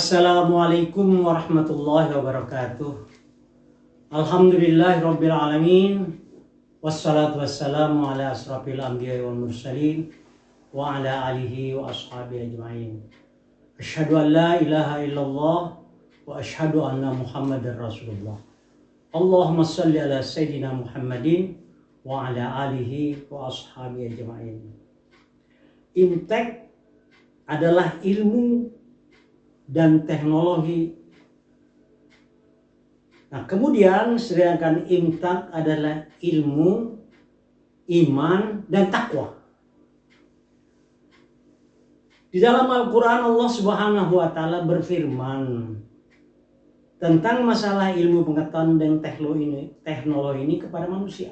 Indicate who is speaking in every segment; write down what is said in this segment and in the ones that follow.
Speaker 1: Assalamualaikum warahmatullahi wabarakatuh. Alhamdulillahirabbil alamin. Wassalatu wassalamu ala asrafil anbiya'i wal mursalin wa ala alihi wa ashabihi ajma'in. Asyhadu an la ilaha illallah wa asyhadu anna Muhammadar Rasulullah. Allahumma shalli ala sayyidina Muhammadin wa ala alihi wa ashabihi ajma'in. Imtek adalah ilmu dan teknologi. Nah, kemudian sedangkan imtak adalah ilmu, iman, dan takwa. Di dalam Al-Quran Allah Subhanahu wa Ta'ala berfirman tentang masalah ilmu pengetahuan dan teknologi ini kepada manusia.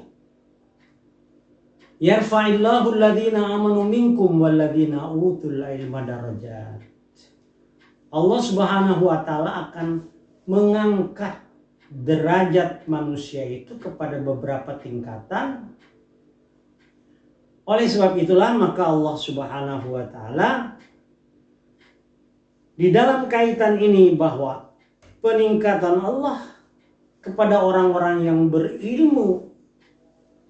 Speaker 1: Yarfa'illahu alladhina amanu minkum walladhina utul ilma darajat. Allah Subhanahu wa Ta'ala akan mengangkat derajat manusia itu kepada beberapa tingkatan. Oleh sebab itulah maka Allah Subhanahu wa Ta'ala di dalam kaitan ini bahwa peningkatan Allah kepada orang-orang yang berilmu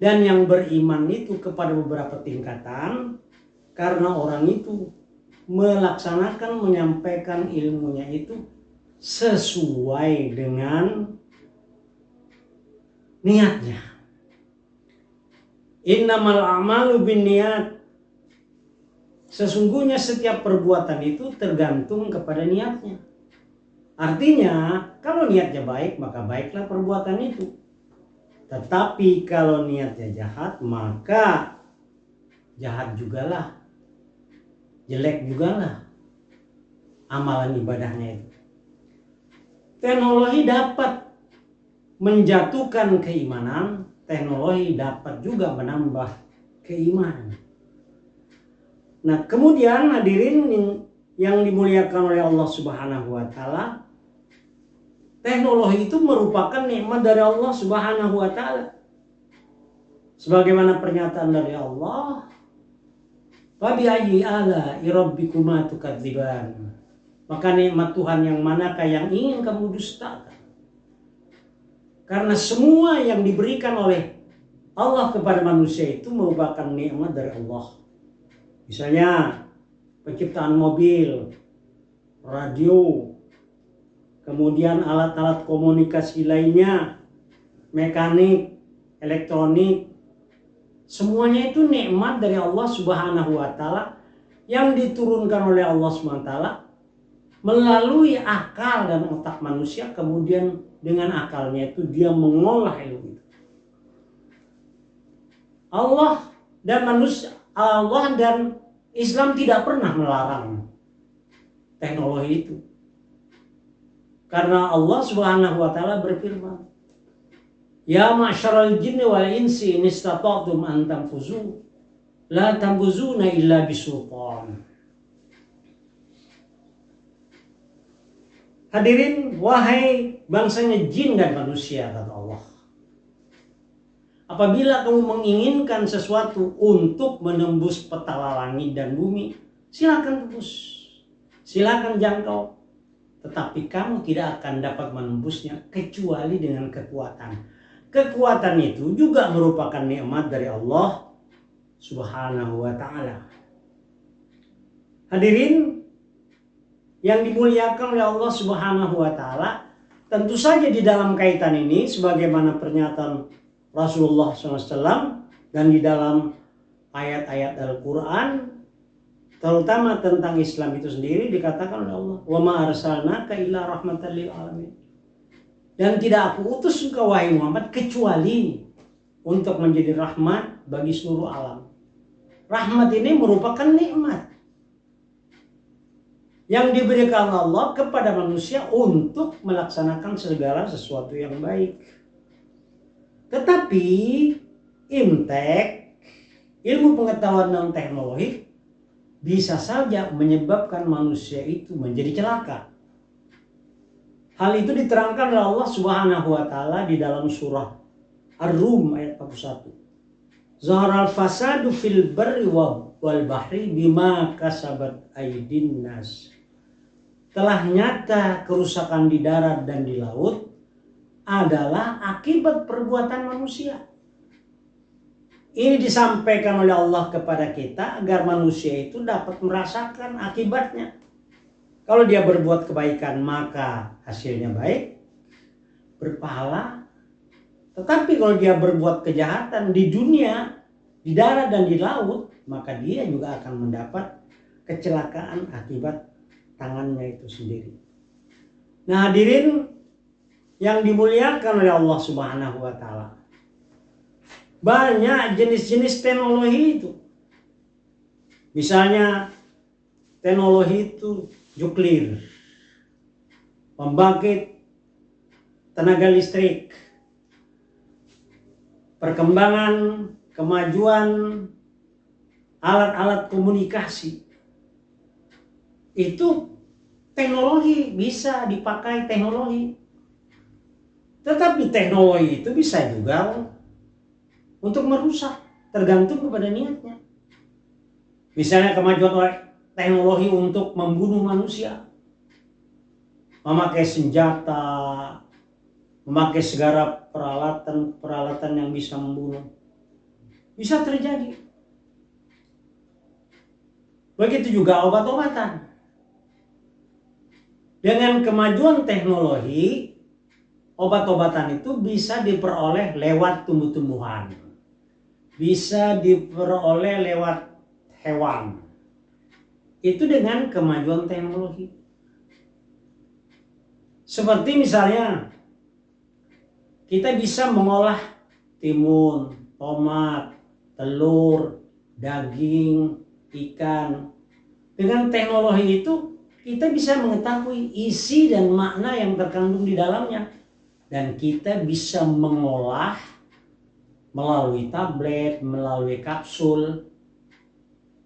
Speaker 1: dan yang beriman itu kepada beberapa tingkatan, karena orang itu melaksanakan, menyampaikan ilmunya itu sesuai dengan niatnya. Innamal a'malu binniyat. Sesungguhnya setiap perbuatan itu tergantung kepada niatnya. Artinya, kalau niatnya baik, maka baiklah perbuatan itu. Tetapi kalau niatnya jahat, maka jahat jugalah. Jelek juga lah amalan ibadahnya itu. Teknologi dapat menjatuhkan keimanan, teknologi dapat juga menambah keimanan. Nah, kemudian hadirin yang dimuliakan oleh Allah Subhanahu wa Ta'ala, teknologi itu merupakan nikmat dari Allah Subhanahu wa Ta'ala. Sebagaimana pernyataan dari Allah, Fabi ayyi ala'i rabbikuma tukadziban. Maka nikmat Tuhan yang manakah yang ingin kamu dustakan? Karena semua yang diberikan oleh Allah kepada manusia itu merupakan nikmat dari Allah. Misalnya penciptaan mobil, radio, kemudian alat-alat komunikasi lainnya, mekanik, elektronik. Semuanya itu nikmat dari Allah Subhanahu wa Ta'ala yang diturunkan oleh Allah Subhanahu wa Ta'ala melalui akal dan otak manusia, kemudian dengan akalnya itu dia mengolah ilmu itu. Allah dan Islam tidak pernah melarang teknologi itu. Karena Allah Subhanahu wa Ta'ala berfirman, Ya ma'syaral jinni wal insi in istata'tum an tanfuzu la tanfuzuna illa bisultan. Hadirin, wahai bangsanya jin dan manusia, kata Allah. Apabila kamu menginginkan sesuatu untuk menembus petala langit dan bumi, silakan tembus, silakan jangkau. Tetapi kamu tidak akan dapat menembusnya kecuali dengan kekuatan. Kekuatan itu juga merupakan nikmat dari Allah Subhanahu wa Ta'ala. Hadirin yang dimuliakan oleh Allah Subhanahu wa Ta'ala, tentu saja di dalam kaitan ini sebagaimana pernyataan Rasulullah SAW dan di dalam ayat-ayat Al-Quran, terutama tentang Islam itu sendiri, dikatakan oleh Allah, wa ma arsalnaka illa rahmatan lil alamin. Dan tidak aku utus engkau wahai Muhammad kecuali untuk menjadi rahmat bagi seluruh alam. Rahmat ini merupakan nikmat yang diberikan Allah kepada manusia untuk melaksanakan segala sesuatu yang baik. Tetapi imtek, ilmu pengetahuan dan teknologi, bisa saja menyebabkan manusia itu menjadi celaka. Hal itu diterangkan oleh Allah Subhanahu wa Ta'ala di dalam surah Ar-Rum ayat 41. Zaharal fasadu fil barri wal bahri bima kasabat aydin nas telah nyata kerusakan di darat dan di laut adalah akibat perbuatan manusia. Ini disampaikan oleh Allah kepada kita agar manusia itu dapat merasakan akibatnya. Kalau dia berbuat kebaikan maka hasilnya baik, berpahala. Tetapi kalau dia berbuat kejahatan di dunia, di darat dan di laut, maka dia juga akan mendapat kecelakaan akibat tangannya itu sendiri. Nah, hadirin yang dimuliakan oleh Allah Subhanahu wa taala. Banyak jenis-jenis teknologi itu. Misalnya teknologi itu nuklir, pembangkit tenaga listrik, perkembangan, kemajuan alat-alat komunikasi. Itu teknologi, bisa dipakai teknologi. Tetapi teknologi itu bisa juga untuk merusak, tergantung kepada niatnya. Misalnya kemajuan teknologi untuk membunuh manusia, memakai senjata, memakai segala peralatan yang bisa membunuh, bisa terjadi. Begitu juga obat-obatan. Dengan kemajuan teknologi, obat-obatan itu bisa diperoleh lewat tumbuh-tumbuhan, bisa diperoleh lewat hewan. Itu dengan kemajuan teknologi. Seperti misalnya kita bisa mengolah timun, tomat, telur, daging, ikan. Dengan teknologi itu kita bisa mengetahui isi dan makna yang terkandung di dalamnya. Dan kita bisa mengolah melalui tablet, melalui kapsul.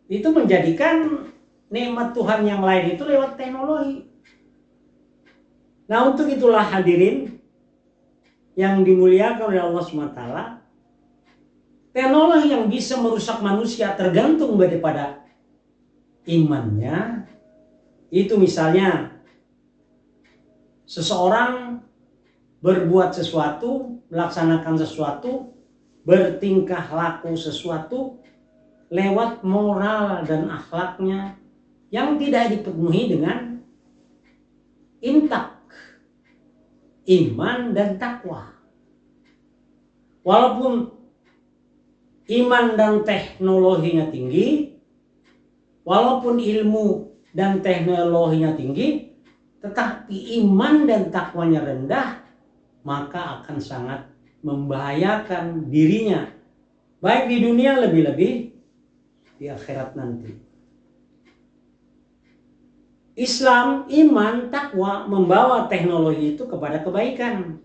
Speaker 1: Itu menjadikan nikmat Tuhan yang lain itu lewat teknologi. Nah, untuk itulah hadirin yang dimuliakan oleh Allah SWT, teknologi yang bisa merusak manusia tergantung daripada imannya. Itu misalnya seseorang berbuat sesuatu, melaksanakan sesuatu, bertingkah laku sesuatu lewat moral dan akhlaknya yang tidak dipenuhi dengan intak iman dan takwa. Walaupun iman dan teknologinya tinggi, walaupun ilmu dan teknologinya tinggi, tetapi iman dan takwanya rendah, maka akan sangat membahayakan dirinya, baik di dunia lebih-lebih di akhirat nanti. Islam, iman, takwa membawa teknologi itu kepada kebaikan.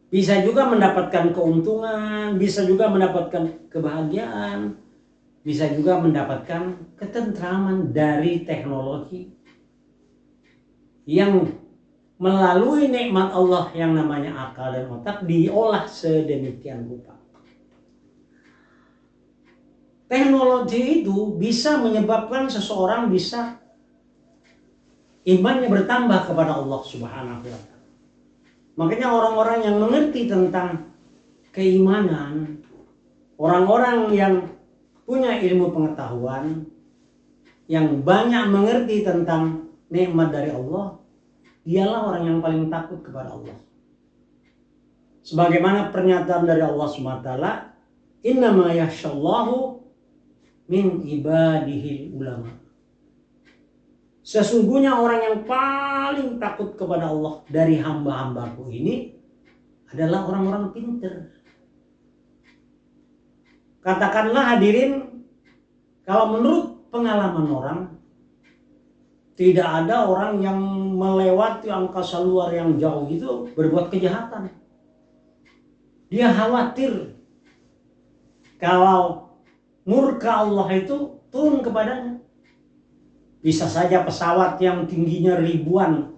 Speaker 1: Bisa juga mendapatkan keuntungan, bisa juga mendapatkan kebahagiaan, bisa juga mendapatkan ketentraman dari teknologi yang melalui nikmat Allah yang namanya akal dan otak diolah sedemikian rupa. Teknologi itu bisa menyebabkan seseorang bisa imannya bertambah kepada Allah Subhanahu wa taala. Makanya orang-orang yang mengerti tentang keimanan, orang-orang yang punya ilmu pengetahuan, yang banyak mengerti tentang nikmat dari Allah, dialah orang yang paling takut kepada Allah. Sebagaimana pernyataan dari Allah SWT, innama yakhshallahu min ibadihil ulama. Sesungguhnya orang yang paling takut kepada Allah dari hamba-hambaku ini adalah orang-orang pintar. Katakanlah hadirin, kalau menurut pengalaman orang, tidak ada orang yang melewati angkasa luar yang jauh itu berbuat kejahatan. Dia khawatir kalau murka Allah itu turun kepadanya. Bisa saja pesawat yang tingginya ribuan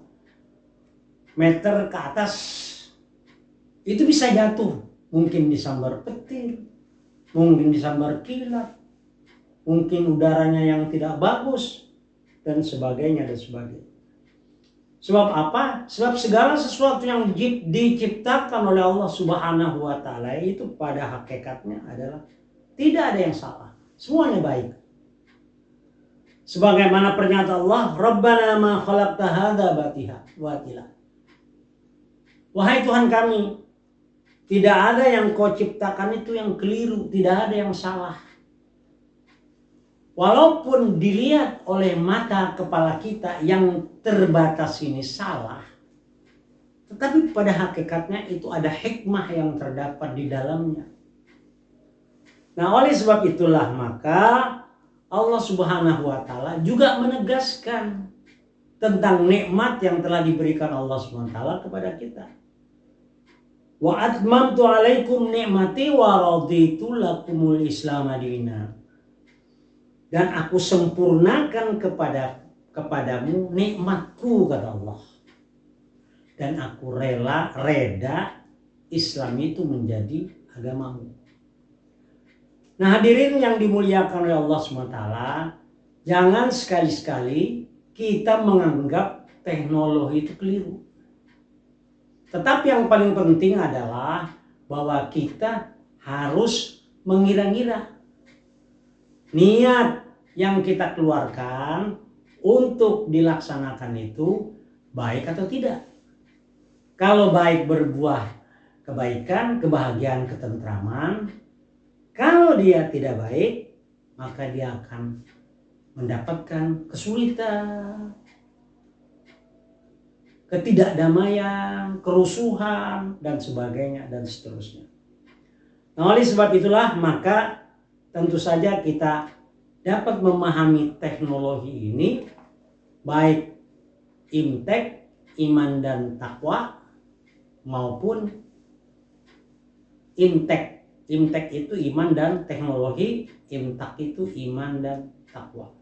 Speaker 1: meter ke atas itu bisa jatuh. Mungkin disambar petir, mungkin disambar kilat, mungkin udaranya yang tidak bagus. dan sebagainya dan sebagainya. Sebab apa? Sebab segala sesuatu yang diciptakan oleh Allah Subhanahu wa taala itu pada hakikatnya adalah tidak ada yang salah. Semuanya baik. Sebagaimana pernyataan Allah, Rabbana ma khalaqta hadza batila. Wahai Tuhan kami, tidak ada yang kau ciptakan itu yang keliru, tidak ada yang salah. Walaupun dilihat oleh mata kepala kita yang terbatas ini salah, tetapi pada hakikatnya itu ada hikmah yang terdapat di dalamnya. Nah, oleh sebab itulah maka Allah Subhanahu wa taala juga menegaskan tentang nikmat yang telah diberikan Allah Subhanahu wa taala kepada kita. Wa atmamtu alaikum ni'mati wa raditu lakumul Islam madina. Dan aku sempurnakan kepadamu nikmatku, kata Allah. Dan aku reda Islam itu menjadi agamamu. Nah, hadirin yang dimuliakan oleh Allah SWT, jangan sekali-sekali kita menganggap teknologi itu keliru. Tetapi yang paling penting adalah bahwa kita harus mengira-ngira niat yang kita keluarkan untuk dilaksanakan itu baik atau tidak. Kalau baik berbuah kebaikan, kebahagiaan, ketentraman. Kalau dia tidak baik, maka dia akan mendapatkan kesulitan, ketidakdamaian, kerusuhan, dan sebagainya, dan seterusnya. Nah, oleh sebab itulah maka tentu saja kita dapat memahami teknologi ini, baik imtek, iman dan takwa, maupun imtek. Imtek itu iman dan teknologi, imtak itu iman dan takwa.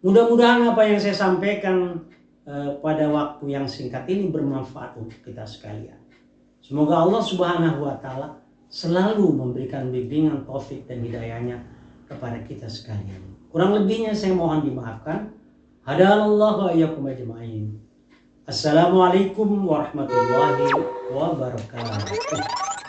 Speaker 1: Mudah-mudahan apa yang saya sampaikan pada waktu yang singkat ini bermanfaat untuk kita sekalian. Semoga Allah Subhanahu wa taala selalu memberikan bimbingan, taufik dan hidayahnya kepada kita sekalian. Kurang lebihnya saya mohon dimaafkan. Hadanallahu wa iyyakum ajma'in. Assalamualaikum warahmatullahi wabarakatuh.